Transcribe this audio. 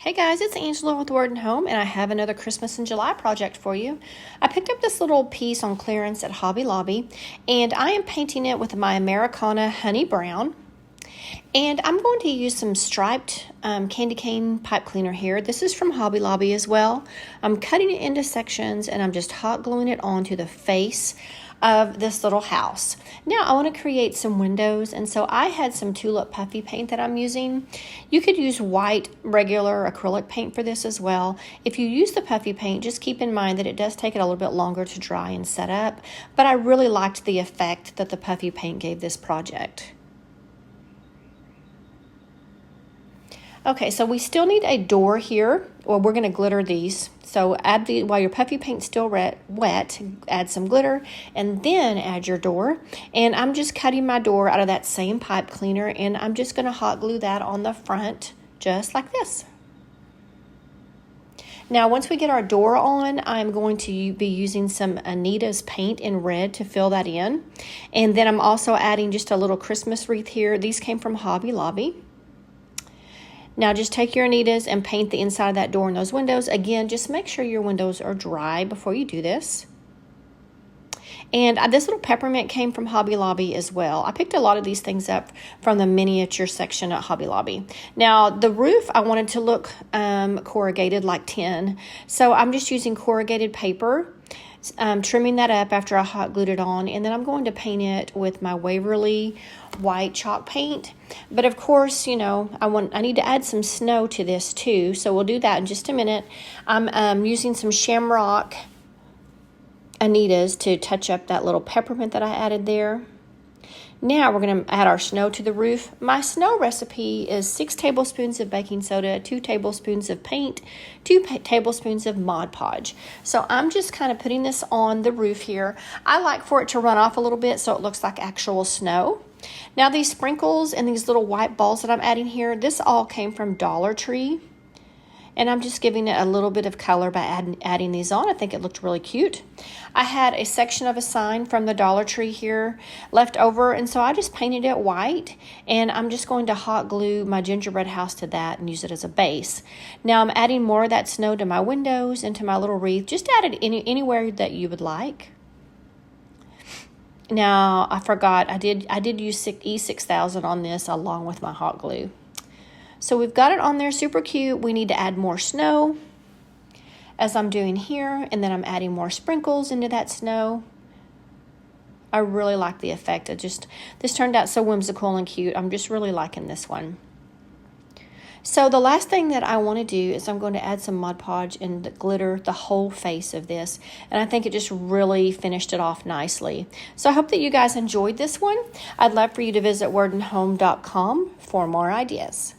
Hey guys, it's Angela with Word and Home, and I have another Christmas in July project for you. I picked up this little piece on clearance at Hobby Lobby, and I am painting it with my Americana Honey Brown. And I'm going to use some striped candy cane pipe cleaner here. This is from Hobby Lobby as well. I'm cutting it into sections, and I'm just hot gluing it onto the face of this little house. Now I want to create some windows, and so I had some tulip puffy paint that I'm using. You could use white regular acrylic paint for this as well. If you use the puffy paint, just keep in mind that it does take it a little bit longer to dry and set up, but I really liked the effect that the puffy paint gave this project. Okay, so we still need a door here, or we're going to glitter these. So while your puffy paint's still wet, add some glitter, and then add your door. And I'm just cutting my door out of that same pipe cleaner, and I'm just going to hot glue that on the front, just like this. Now, once we get our door on, I'm going to be using some Anita's paint in red to fill that in. And then I'm also adding just a little Christmas wreath here. These came from Hobby Lobby. Now just take your Anita's and paint the inside of that door and those windows. Again, just make sure your windows are dry before you do this. And this little peppermint came from Hobby Lobby as well. I picked a lot of these things up from the miniature section at Hobby Lobby. Now the roof, I wanted to look corrugated like tin. So I'm just using corrugated paper. Trimming that up after I hot glued it on, and then I'm going to paint it with my Waverly white chalk paint. But of course, you know, I need to add some snow to this too, so we'll do that in just a minute. I'm using some Shamrock Anita's to touch up that little peppermint that I added there. Now we're going to add our snow to the roof. My snow recipe is 6 tablespoons of baking soda, 2 tablespoons of paint, 2 tablespoons of Mod Podge. So I'm just kind of putting this on the roof here. I like for it to run off a little bit so it looks like actual snow. Now these sprinkles and these little white balls that I'm adding here, this all came from Dollar Tree. And I'm just giving it a little bit of color by adding these on. I think it looked really cute. I had a section of a sign from the Dollar Tree here left over, and so I just painted it white, and I'm just going to hot glue my gingerbread house to that and use it as a base. Now I'm adding more of that snow to my windows and to my little wreath. Just add it anywhere that you would like. Now I forgot, I did use E6000 on this along with my hot glue. So we've got it on there, super cute. We need to add more snow, as I'm doing here, and then I'm adding more sprinkles into that snow. I really like the effect. This turned out so whimsical and cute. I'm just really liking this one. So the last thing that I want to do is I'm going to add some Mod Podge and glitter the whole face of this, and I think it just really finished it off nicely. So I hope that you guys enjoyed this one. I'd love for you to visit wordandhome.com for more ideas.